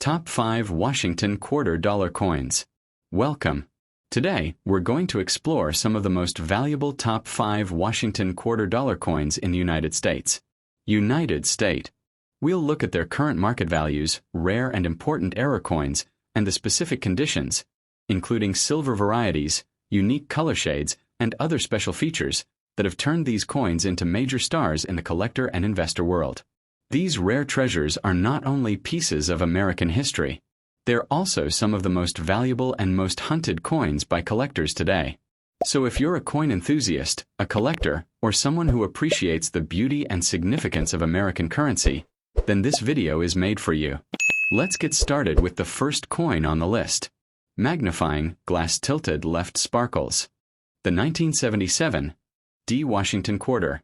Top 5 Washington Quarter Dollar Coins. Welcome. Today, we're going to explore some of the most valuable top 5 Washington Quarter Dollar coins in the United States. United States. We'll look at their current market values, rare and important era coins, and the specific conditions, including silver varieties, unique color shades, and other special features that have turned these coins into major stars in the collector and investor world. These rare treasures are not only pieces of American history, they're also some of the most valuable and most hunted coins by collectors today. So if you're a coin enthusiast, a collector, or someone who appreciates the beauty and significance of American currency, then this video is made for you. Let's get started with the first coin on the list. Magnifying, glass-tilted left sparkles. The 1977 D Washington Quarter.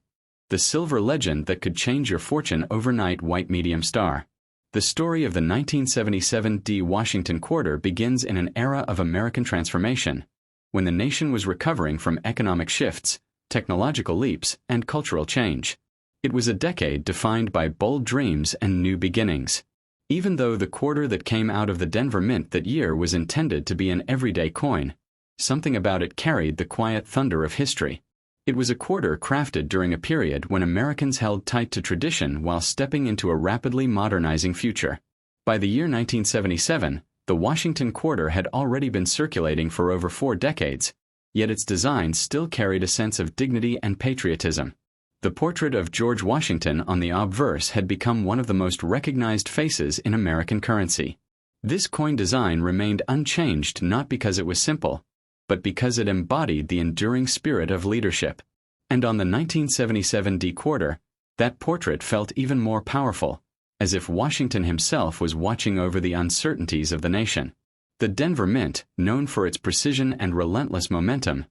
The silver legend that could change your fortune overnight. White medium star. The story of the 1977 D Washington Quarter begins in an era of American transformation, when the nation was recovering from economic shifts, technological leaps, and cultural change. It was a decade defined by bold dreams and new beginnings. Even though the quarter that came out of the Denver Mint that year was intended to be an everyday coin, something about it carried the quiet thunder of history. It was a quarter crafted during a period when Americans held tight to tradition while stepping into a rapidly modernizing future. By the year 1977, the Washington Quarter had already been circulating for over 4 decades, yet its design still carried a sense of dignity and patriotism. The portrait of George Washington on the obverse had become one of the most recognized faces in American currency. This coin design remained unchanged not because it was simple, but because it embodied the enduring spirit of leadership. And on the 1977 D Quarter, that portrait felt even more powerful, as if Washington himself was watching over the uncertainties of the nation. The Denver Mint, known for its precision and relentless momentum,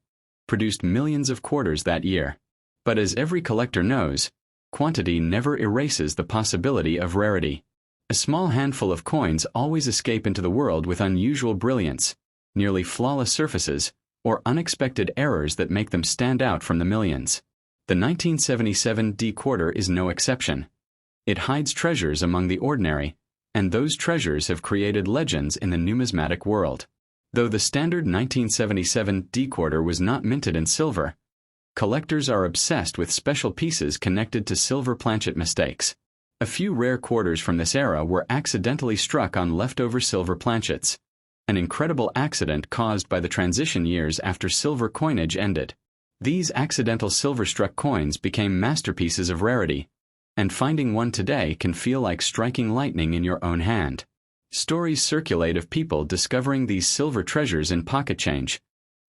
produced millions of quarters that year. But as every collector knows, quantity never erases the possibility of rarity. A small handful of coins always escape into the world with unusual brilliance, nearly flawless surfaces, or unexpected errors that make them stand out from the millions. The 1977 D Quarter is no exception. It hides treasures among the ordinary, and those treasures have created legends in the numismatic world. Though the standard 1977 D Quarter was not minted in silver, collectors are obsessed with special pieces connected to silver planchet mistakes. A few rare quarters from this era were accidentally struck on leftover silver planchets, an incredible accident caused by the transition years after silver coinage ended. These accidental silver-struck coins became masterpieces of rarity, and finding one today can feel like striking lightning in your own hand. Stories circulate of people discovering these silver treasures in pocket change,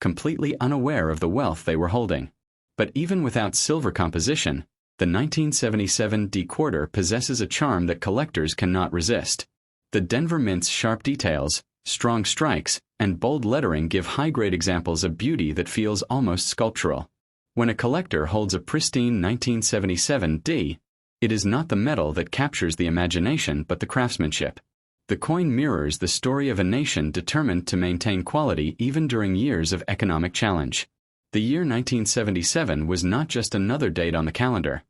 completely unaware of the wealth they were holding. But even without silver composition, the 1977 D Quarter possesses a charm that collectors cannot resist. The Denver Mint's sharp details, strong strikes, and bold lettering give high-grade examples of beauty that feels almost sculptural. When a collector holds a pristine 1977 D, it is not the metal that captures the imagination but the craftsmanship. The coin mirrors the story of a nation determined to maintain quality even during years of economic challenge. The year 1977 was not just another date on the calendar.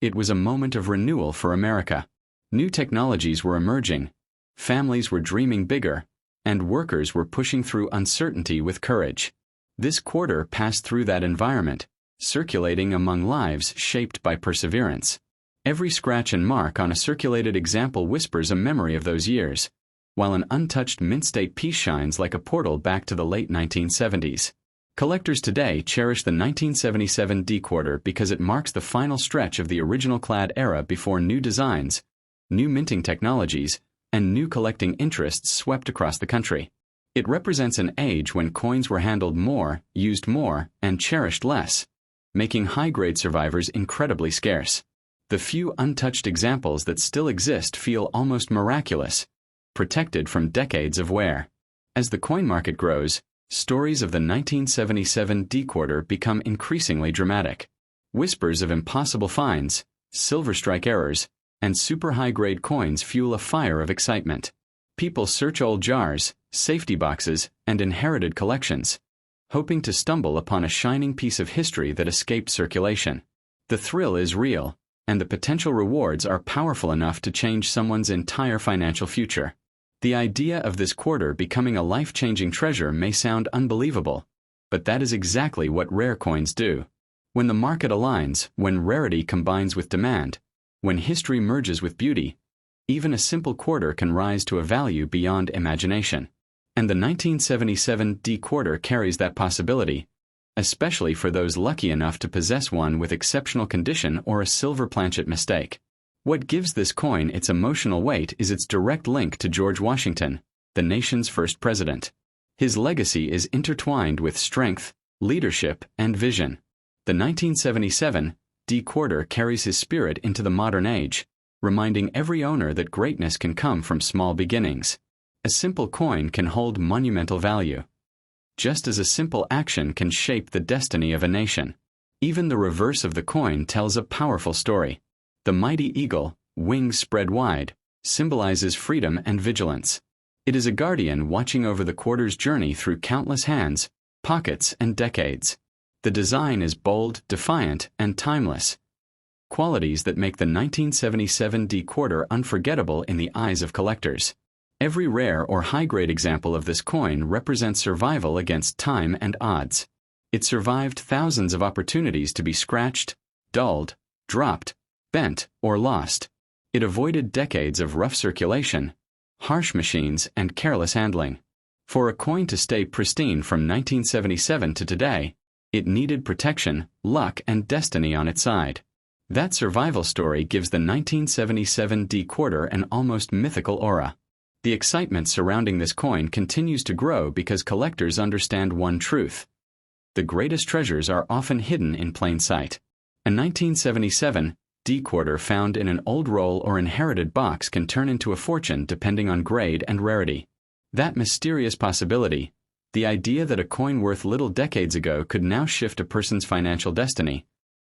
It was a moment of renewal for America. New technologies were emerging, families were dreaming bigger, and workers were pushing through uncertainty with courage. This quarter passed through that environment, circulating among lives shaped by perseverance. Every scratch and mark on a circulated example whispers a memory of those years, while an untouched mint-state piece shines like a portal back to the late 1970s. Collectors today cherish the 1977 D Quarter because it marks the final stretch of the original clad era before new designs, new minting technologies, and new collecting interests swept across the country. It represents an age when coins were handled more, used more, and cherished less, making high-grade survivors incredibly scarce. The few untouched examples that still exist feel almost miraculous, protected from decades of wear. As the coin market grows, stories of the 1977 D Quarter become increasingly dramatic. Whispers of impossible finds, silver strike errors, and super high-grade coins fuel a fire of excitement. People search old jars, safety boxes, and inherited collections, hoping to stumble upon a shining piece of history that escaped circulation. The thrill is real, and the potential rewards are powerful enough to change someone's entire financial future. The idea of this quarter becoming a life-changing treasure may sound unbelievable, but that is exactly what rare coins do. When the market aligns, when rarity combines with demand, when history merges with beauty, even a simple quarter can rise to a value beyond imagination. And the 1977 D quarter carries that possibility, especially for those lucky enough to possess one with exceptional condition or a silver planchet mistake. What gives this coin its emotional weight is its direct link to George Washington, the nation's first president. His legacy is intertwined with strength, leadership, and vision. The 1977 D quarter carries his spirit into the modern age, reminding every owner that greatness can come from small beginnings. A simple coin can hold monumental value, just as a simple action can shape the destiny of a nation. Even the reverse of the coin tells a powerful story. The mighty eagle, wings spread wide, symbolizes freedom and vigilance. It is a guardian watching over the quarter's journey through countless hands, pockets, and decades. The design is bold, defiant, and timeless, qualities that make the 1977 D quarter unforgettable in the eyes of collectors. Every rare or high-grade example of this coin represents survival against time and odds. It survived thousands of opportunities to be scratched, dulled, dropped, bent, or lost. It avoided decades of rough circulation, harsh machines, and careless handling. For a coin to stay pristine from 1977 to today, it needed protection, luck, and destiny on its side. That survival story gives the 1977 D quarter an almost mythical aura. The excitement surrounding this coin continues to grow because collectors understand one truth: the greatest treasures are often hidden in plain sight. A 1977 D quarter found in an old roll or inherited box can turn into a fortune depending on grade and rarity. That mysterious possibility, the idea that a coin worth little decades ago could now shift a person's financial destiny,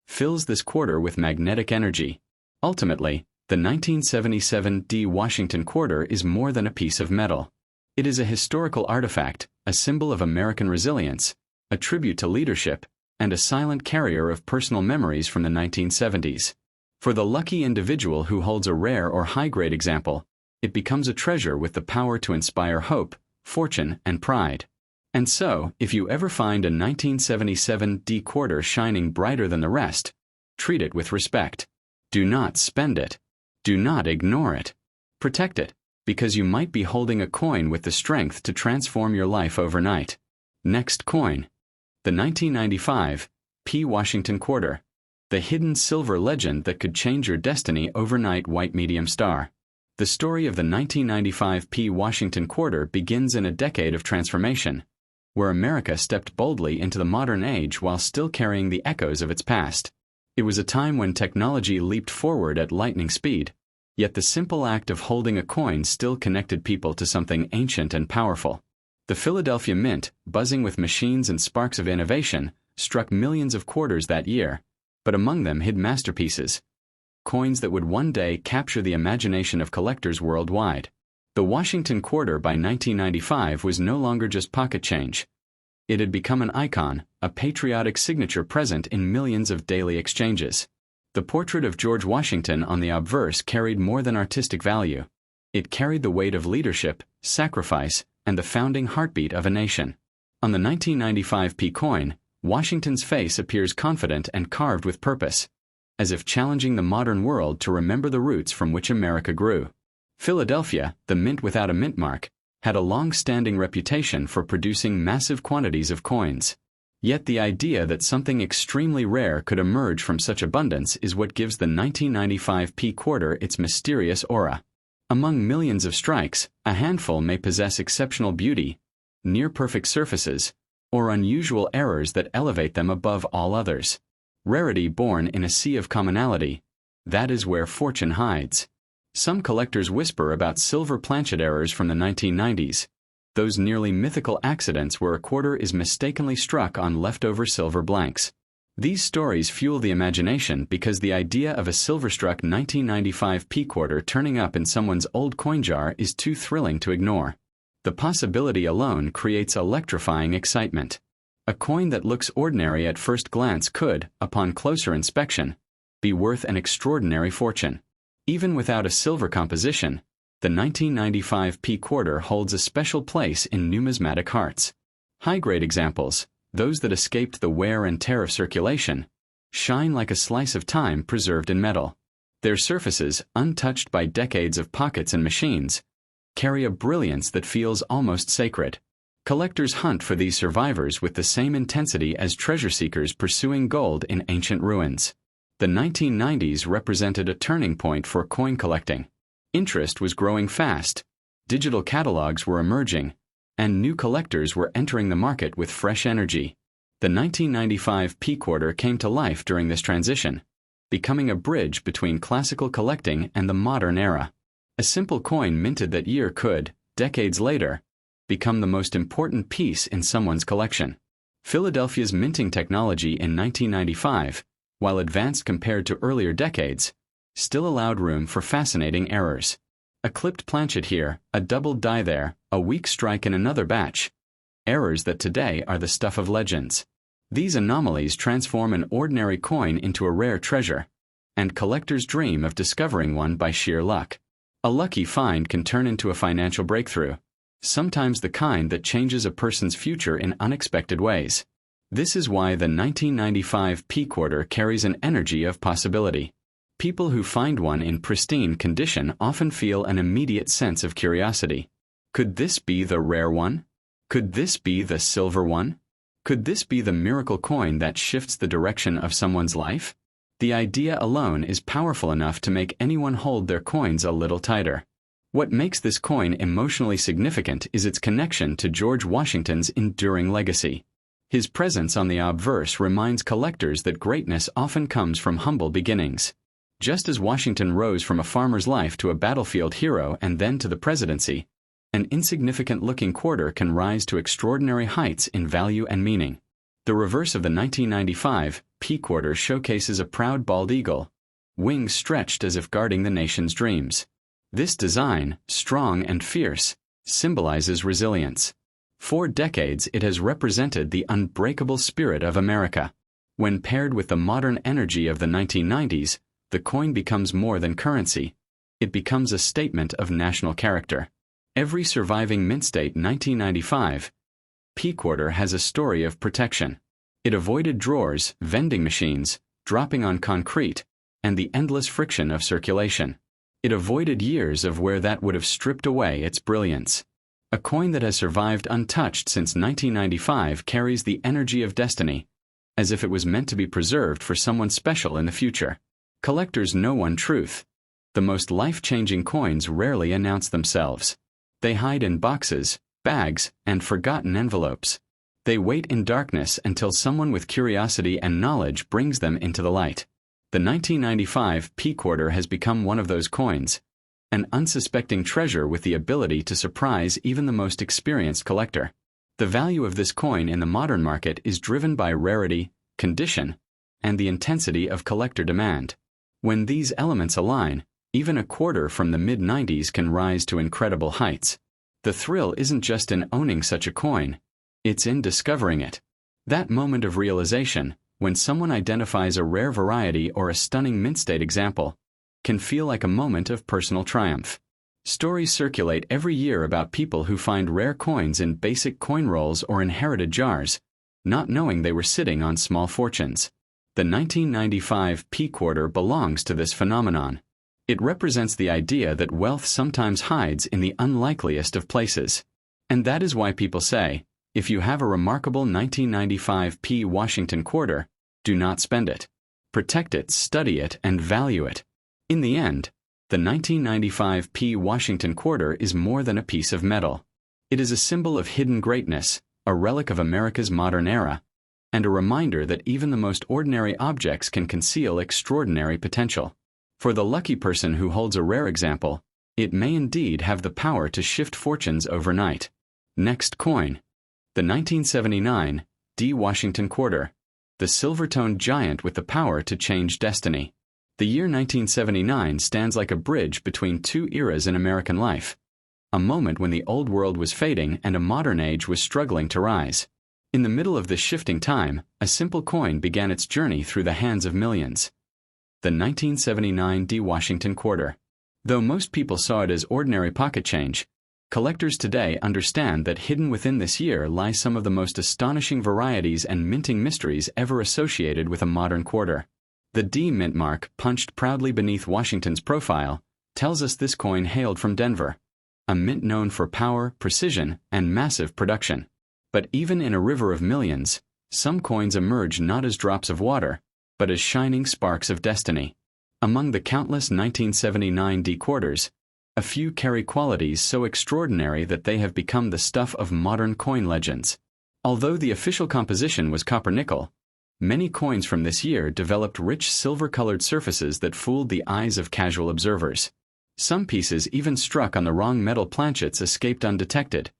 fills this quarter with magnetic energy. Ultimately, the 1977 D Washington quarter is more than a piece of metal. It is a historical artifact, a symbol of American resilience, a tribute to leadership, and a silent carrier of personal memories from the 1970s. For the lucky individual who holds a rare or high-grade example, it becomes a treasure with the power to inspire hope, fortune, and pride. And so, if you ever find a 1977 D quarter shining brighter than the rest, treat it with respect. Do not spend it. Do not ignore it. Protect it, because you might be holding a coin with the strength to transform your life overnight. Next coin. The 1995 P. Washington quarter. The hidden silver legend that could change your destiny overnight. White medium star. The story of the 1995 P. Washington quarter begins in a decade of transformation, where America stepped boldly into the modern age while still carrying the echoes of its past. It was a time when technology leaped forward at lightning speed, yet the simple act of holding a coin still connected people to something ancient and powerful. The Philadelphia Mint, buzzing with machines and sparks of innovation, struck millions of quarters that year, but among them hid masterpieces, coins that would one day capture the imagination of collectors worldwide. The Washington quarter by 1995 was no longer just pocket change. It had become an icon, a patriotic signature present in millions of daily exchanges. The portrait of George Washington on the obverse carried more than artistic value. It carried the weight of leadership, sacrifice, and the founding heartbeat of a nation. On the 1995 P coin, Washington's face appears confident and carved with purpose, as if challenging the modern world to remember the roots from which America grew. Philadelphia, the mint without a mint mark, had a long-standing reputation for producing massive quantities of coins. Yet the idea that something extremely rare could emerge from such abundance is what gives the 1995 P quarter its mysterious aura. Among millions of strikes, a handful may possess exceptional beauty, near-perfect surfaces, or unusual errors that elevate them above all others. Rarity born in a sea of commonality, that is where fortune hides. Some collectors whisper about silver planchet errors from the 1990s, those nearly mythical accidents where a quarter is mistakenly struck on leftover silver blanks. These stories fuel the imagination because the idea of a silver-struck 1995 P quarter turning up in someone's old coin jar is too thrilling to ignore. The possibility alone creates electrifying excitement. A coin that looks ordinary at first glance could, upon closer inspection, be worth an extraordinary fortune. Even without a silver composition, The 1995 P quarter holds a special place in numismatic hearts. High-grade examples, those that escaped the wear and tear of circulation, shine like a slice of time preserved in metal. Their surfaces, untouched by decades of pockets and machines, carry a brilliance that feels almost sacred. Collectors hunt for these survivors with the same intensity as treasure seekers pursuing gold in ancient ruins. The 1990s represented a turning point for coin collecting. Interest was growing fast, digital catalogs were emerging, and new collectors were entering the market with fresh energy. The 1995 P quarter came to life during this transition, becoming a bridge between classical collecting and the modern era. A simple coin minted that year could, decades later, become the most important piece in someone's collection. Philadelphia's minting technology in 1995, while advanced compared to earlier decades, still allowed room for fascinating errors. A clipped planchet here, a doubled die there, a weak strike in another batch. Errors that today are the stuff of legends. These anomalies transform an ordinary coin into a rare treasure, and collectors dream of discovering one by sheer luck. A lucky find can turn into a financial breakthrough, sometimes the kind that changes a person's future in unexpected ways. This is why the 1995 P quarter carries an energy of possibility. People who find one in pristine condition often feel an immediate sense of curiosity. Could this be the rare one? Could this be the silver one? Could this be the miracle coin that shifts the direction of someone's life? The idea alone is powerful enough to make anyone hold their coins a little tighter. What makes this coin emotionally significant is its connection to George Washington's enduring legacy. His presence on the obverse reminds collectors that greatness often comes from humble beginnings. Just as Washington rose from a farmer's life to a battlefield hero and then to the presidency, an insignificant-looking quarter can rise to extraordinary heights in value and meaning. The reverse of the 1995 P quarter showcases a proud bald eagle, wings stretched as if guarding the nation's dreams. This design, strong and fierce, symbolizes resilience. For decades it has represented the unbreakable spirit of America. When paired with the modern energy of the 1990s, the coin becomes more than currency. It becomes a statement of national character. Every surviving mint state 1995 P quarter has a story of protection. It avoided drawers, vending machines, dropping on concrete, and the endless friction of circulation. It avoided years of where that would have stripped away its brilliance. A coin that has survived untouched since 1995 carries the energy of destiny, as if it was meant to be preserved for someone special in the future. Collectors know one truth: the most life-changing coins rarely announce themselves. They hide in boxes, bags, and forgotten envelopes. They wait in darkness until someone with curiosity and knowledge brings them into the light. The 1995 P quarter has become one of those coins, an unsuspecting treasure with the ability to surprise even the most experienced collector. The value of this coin in the modern market is driven by rarity, condition, and the intensity of collector demand. When these elements align, even a quarter from the mid-90s can rise to incredible heights. The thrill isn't just in owning such a coin, it's in discovering it. That moment of realization, when someone identifies a rare variety or a stunning mint state example, can feel like a moment of personal triumph. Stories circulate every year about people who find rare coins in basic coin rolls or inherited jars, not knowing they were sitting on small fortunes. The 1995 P quarter belongs to this phenomenon. It represents the idea that wealth sometimes hides in the unlikeliest of places. And that is why people say, if you have a remarkable 1995 P Washington quarter, do not spend it. Protect it, study it, and value it. In the end, the 1995 P Washington quarter is more than a piece of metal. It is a symbol of hidden greatness, a relic of America's modern era, and a reminder that even the most ordinary objects can conceal extraordinary potential. For the lucky person who holds a rare example, it may indeed have the power to shift fortunes overnight. Next coin. The 1979 D Washington quarter, the silver-toned giant with the power to change destiny. The year 1979 stands like a bridge between two eras in American life, a moment when the old world was fading and a modern age was struggling to rise. In the middle of this shifting time, a simple coin began its journey through the hands of millions. The 1979 D Washington quarter. Though most people saw it as ordinary pocket change, collectors today understand that hidden within this year lie some of the most astonishing varieties and minting mysteries ever associated with a modern quarter. The D mint mark, punched proudly beneath Washington's profile, tells us this coin hailed from Denver, a mint known for power, precision, and massive production. But even in a river of millions, some coins emerge not as drops of water, but as shining sparks of destiny. Among the countless 1979 D quarters, a few carry qualities so extraordinary that they have become the stuff of modern coin legends. Although the official composition was copper-nickel, many coins from this year developed rich silver-colored surfaces that fooled the eyes of casual observers. Some pieces even struck on the wrong metal planchets escaped undetected,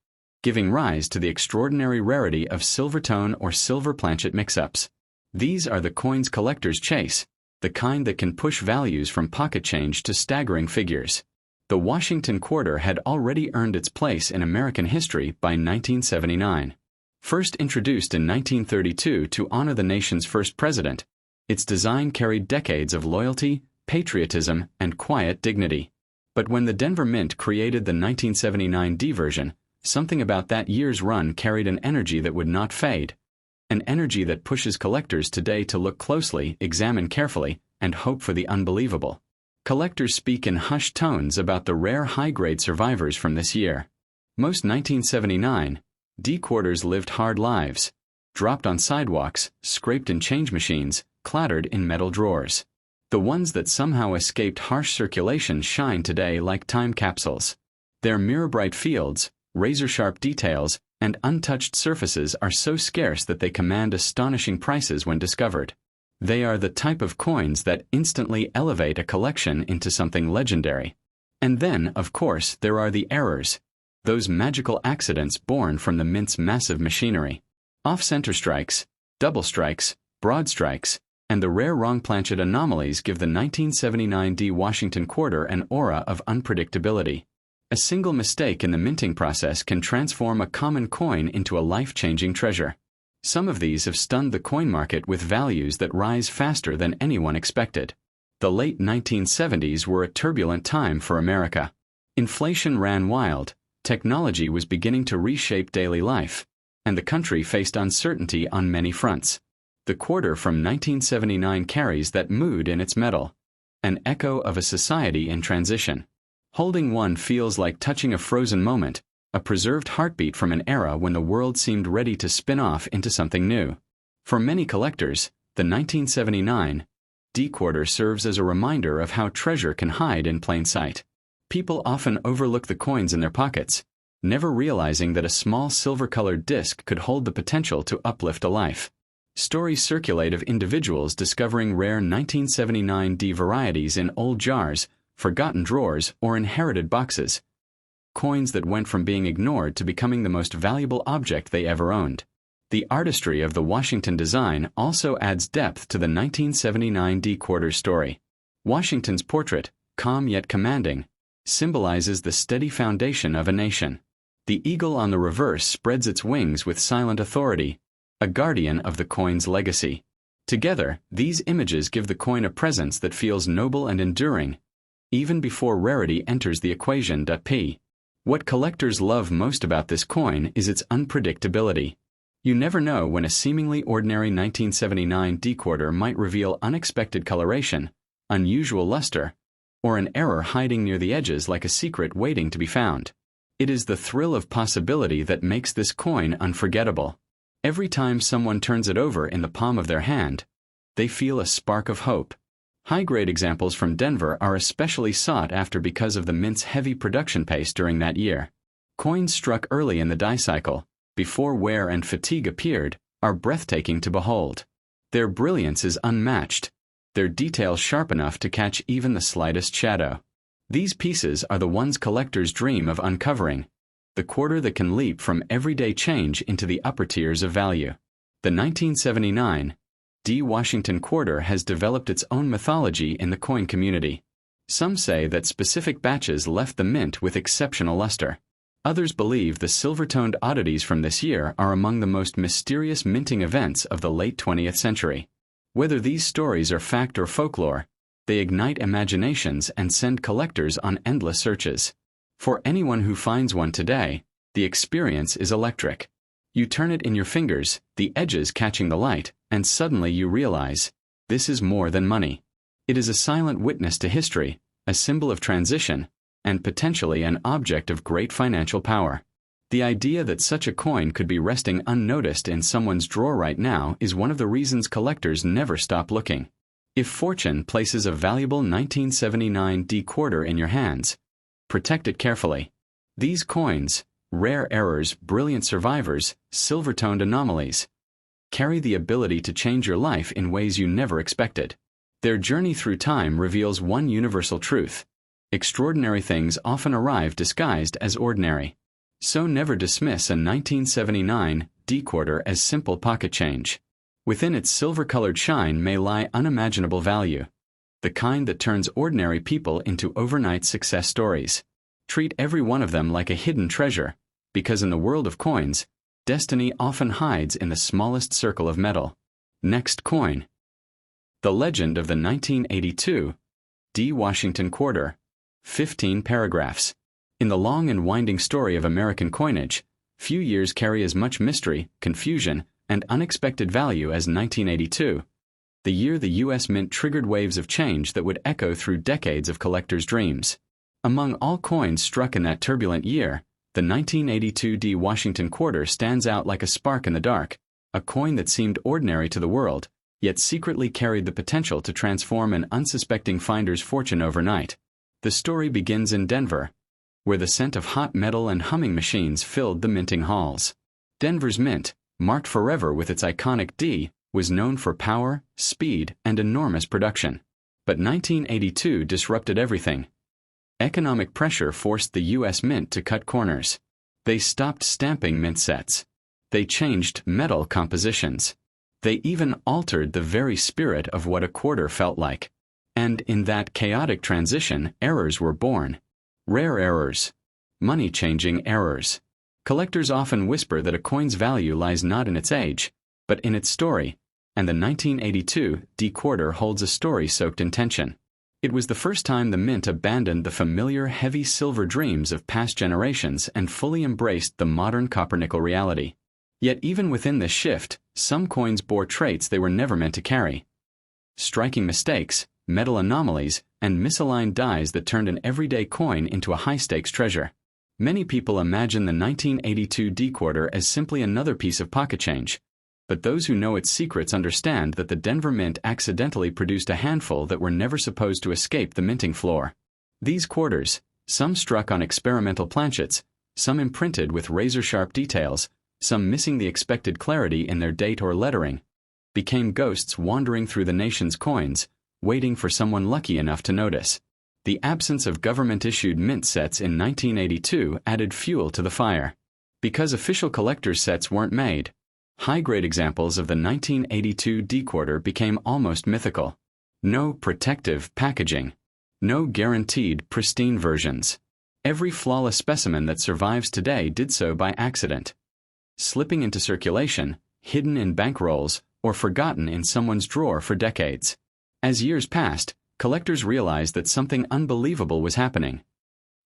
giving rise to the extraordinary rarity of silver-tone or silver planchet mix-ups. These are the coins collectors chase, the kind that can push values from pocket change to staggering figures. The Washington quarter had already earned its place in American history by 1979. First introduced in 1932 to honor the nation's first president, its design carried decades of loyalty, patriotism, and quiet dignity. But when the Denver Mint created the 1979 D version, something about that year's run carried an energy that would not fade. An energy that pushes collectors today to look closely, examine carefully, and hope for the unbelievable. Collectors speak in hushed tones about the rare high-grade survivors from this year. Most 1979 D quarters lived hard lives, dropped on sidewalks, scraped in change machines, clattered in metal drawers. The ones that somehow escaped harsh circulation shine today like time capsules. Their mirror-bright fields, razor-sharp details, and untouched surfaces are so scarce that they command astonishing prices when discovered. They are the type of coins that instantly elevate a collection into something legendary. And then, of course, there are the errors, those magical accidents born from the mint's massive machinery. Off-center strikes, double strikes, broad strikes, and the rare wrong planchet anomalies give the 1979 D Washington quarter an aura of unpredictability. A single mistake in the minting process can transform a common coin into a life-changing treasure. Some of these have stunned the coin market with values that rise faster than anyone expected. The late 1970s were a turbulent time for America. Inflation ran wild, technology was beginning to reshape daily life, and the country faced uncertainty on many fronts. The quarter from 1979 carries that mood in its metal, an echo of a society in transition. Holding one feels like touching a frozen moment, a preserved heartbeat from an era when the world seemed ready to spin off into something new. For many collectors, the 1979 D quarter serves as a reminder of how treasure can hide in plain sight. People often overlook the coins in their pockets, never realizing that a small silver-colored disc could hold the potential to uplift a life. Stories circulate of individuals discovering rare 1979 D varieties in old jars, forgotten drawers, or inherited boxes. Coins that went from being ignored to becoming the most valuable object they ever owned. The artistry of the Washington design also adds depth to the 1979 D quarter story. Washington's portrait, calm yet commanding, symbolizes the steady foundation of a nation. The eagle on the reverse spreads its wings with silent authority, a guardian of the coin's legacy. Together, these images give the coin a presence that feels noble and enduring, even before rarity enters the equation. P. What collectors love most about this coin is its unpredictability. You never know when a seemingly ordinary 1979 D quarter might reveal unexpected coloration, unusual luster, or an error hiding near the edges like a secret waiting to be found. It is the thrill of possibility that makes this coin unforgettable. Every time someone turns it over in the palm of their hand, they feel a spark of hope. High-grade examples from Denver are especially sought after because of the mint's heavy production pace during that year. Coins struck early in the die cycle, before wear and fatigue appeared, are breathtaking to behold. Their brilliance is unmatched, their detail sharp enough to catch even the slightest shadow. These pieces are the ones collectors dream of uncovering, the quarter that can leap from everyday change into the upper tiers of value. The 1979 D Washington quarter has developed its own mythology in the coin community. Some say that specific batches left the mint with exceptional luster. Others believe the silver-toned oddities from this year are among the most mysterious minting events of the late 20th century. Whether these stories are fact or folklore, They ignite imaginations and send collectors on endless searches. For anyone who finds one today, the experience is electric. You turn it in your fingers, the edges catching the light, and suddenly you realize, this is more than money. It is a silent witness to history, a symbol of transition, and potentially an object of great financial power. The idea that such a coin could be resting unnoticed in someone's drawer right now is one of the reasons collectors never stop looking. If fortune places a valuable 1979 D quarter in your hands, protect it carefully. These coins, rare errors, brilliant survivors, silver-toned anomalies, carry the ability to change your life in ways you never expected. Their journey through time reveals one universal truth: extraordinary things often arrive disguised as ordinary. So never dismiss a 1979 D quarter as simple pocket change. Within its silver-colored shine may lie unimaginable value, the kind that turns ordinary people into overnight success stories. Treat every one of them like a hidden treasure, because in the world of coins, destiny often hides in the smallest circle of metal. Next coin. The legend of the 1982 D Washington quarter. 15 paragraphs. In the long and winding story of American coinage, few years carry as much mystery, confusion, and unexpected value as 1982, the year the U.S. Mint triggered waves of change that would echo through decades of collectors' dreams. Among all coins struck in that turbulent year, the 1982 D Washington quarter stands out like a spark in the dark, a coin that seemed ordinary to the world, yet secretly carried the potential to transform an unsuspecting finder's fortune overnight. The story begins in Denver, where the scent of hot metal and humming machines filled the minting halls. Denver's mint, marked forever with its iconic D, was known for power, speed, and enormous production. But 1982 disrupted everything. Economic pressure forced the U.S. Mint to cut corners. They stopped stamping mint sets. They changed metal compositions. They even altered the very spirit of what a quarter felt like. And in that chaotic transition, errors were born. Rare errors. Money-changing errors. Collectors often whisper that a coin's value lies not in its age, but in its story, and the 1982 D quarter holds a story soaked in tension. It was the first time the mint abandoned the familiar heavy silver dreams of past generations and fully embraced the modern copper-nickel reality. Yet even within this shift, some coins bore traits they were never meant to carry. Striking mistakes, metal anomalies, and misaligned dies that turned an everyday coin into a high-stakes treasure. Many people imagine the 1982 D quarter as simply another piece of pocket change, but those who know its secrets understand that the Denver Mint accidentally produced a handful that were never supposed to escape the minting floor. These quarters, some struck on experimental planchets, some imprinted with razor-sharp details, some missing the expected clarity in their date or lettering, became ghosts wandering through the nation's coins, waiting for someone lucky enough to notice. The absence of government-issued mint sets in 1982 added fuel to the fire. Because official collector's sets weren't made, high-grade examples of the 1982 D quarter became almost mythical. No protective packaging. No guaranteed pristine versions. Every flawless specimen that survives today did so by accident. Slipping into circulation, hidden in bankrolls, or forgotten in someone's drawer for decades. As years passed, collectors realized that something unbelievable was happening.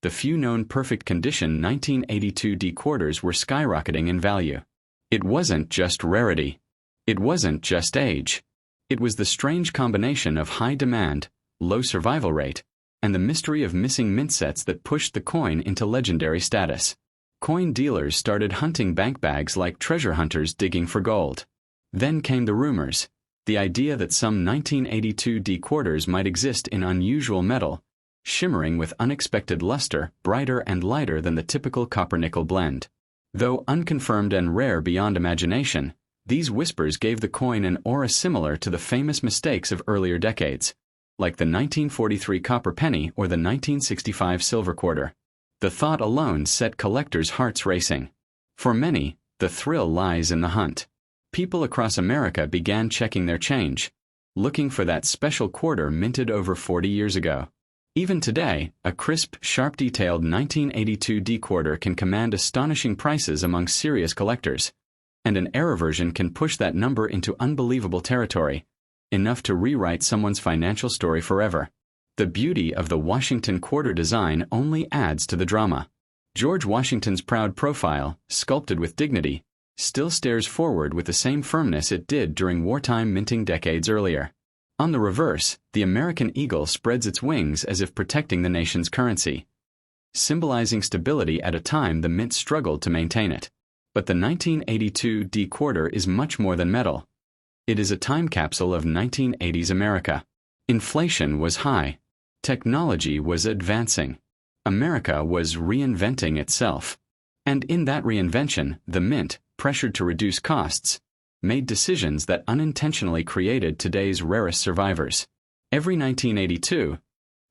The few known perfect condition 1982 D quarters were skyrocketing in value. It wasn't just rarity. It wasn't just age. It was the strange combination of high demand, low survival rate, and the mystery of missing mint sets that pushed the coin into legendary status. Coin dealers started hunting bank bags like treasure hunters digging for gold. Then came the rumors. The idea that some 1982 D quarters might exist in unusual metal, shimmering with unexpected luster, brighter and lighter than the typical copper-nickel blend. Though unconfirmed and rare beyond imagination, these whispers gave the coin an aura similar to the famous mistakes of earlier decades, like the 1943 copper penny or the 1965 silver quarter. The thought alone set collectors' hearts racing. For many, the thrill lies in the hunt. People across America began checking their change, looking for that special quarter minted over 40 years ago. Even today, a crisp, sharp-detailed 1982 D quarter can command astonishing prices among serious collectors, and an error version can push that number into unbelievable territory, enough to rewrite someone's financial story forever. The beauty of the Washington quarter design only adds to the drama. George Washington's proud profile, sculpted with dignity, still stares forward with the same firmness it did during wartime minting decades earlier. On the reverse, the American eagle spreads its wings as if protecting the nation's currency, symbolizing stability at a time the mint struggled to maintain it. But the 1982 D quarter is much more than metal. It is a time capsule of 1980s America. Inflation was high. Technology was advancing. America was reinventing itself. And in that reinvention, the mint, pressured to reduce costs, made decisions that unintentionally created today's rarest survivors. Every 1982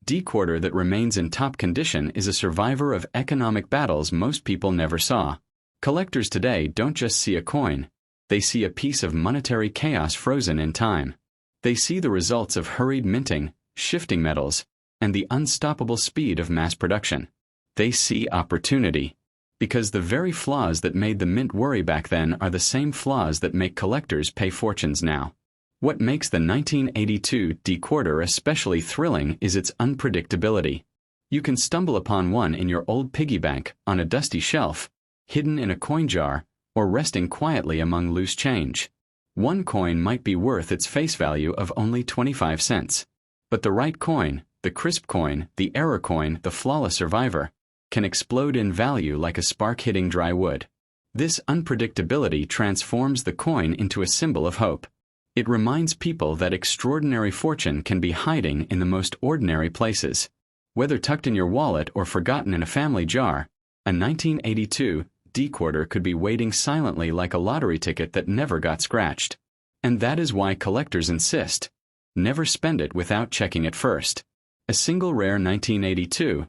D quarter that remains in top condition is a survivor of economic battles most people never saw. Collectors today don't just see a coin, they see a piece of monetary chaos frozen in time. They see the results of hurried minting, shifting metals, and the unstoppable speed of mass production. They see opportunity, because the very flaws that made the mint worry back then are the same flaws that make collectors pay fortunes now. What makes the 1982 D quarter especially thrilling is its unpredictability. You can stumble upon one in your old piggy bank, on a dusty shelf, hidden in a coin jar, or resting quietly among loose change. One coin might be worth its face value of only 25 cents. But the right coin, the crisp coin, the error coin, the flawless survivor, can explode in value like a spark hitting dry wood. This unpredictability transforms the coin into a symbol of hope. It reminds people that extraordinary fortune can be hiding in the most ordinary places. Whether tucked in your wallet or forgotten in a family jar, a 1982 D quarter could be waiting silently like a lottery ticket that never got scratched. And that is why collectors insist, never spend it without checking it first. A single rare 1982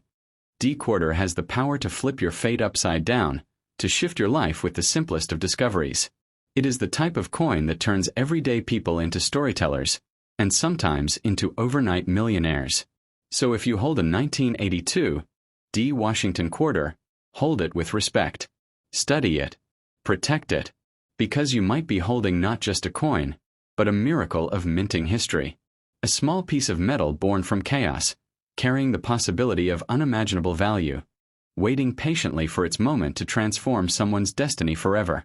D quarter has the power to flip your fate upside down, to shift your life with the simplest of discoveries. It is the type of coin that turns everyday people into storytellers, and sometimes into overnight millionaires. So if you hold a 1982 D Washington quarter, hold it with respect. Study it. Protect it. Because you might be holding not just a coin, but a miracle of minting history. A small piece of metal born from chaos, carrying the possibility of unimaginable value, waiting patiently for its moment to transform someone's destiny forever.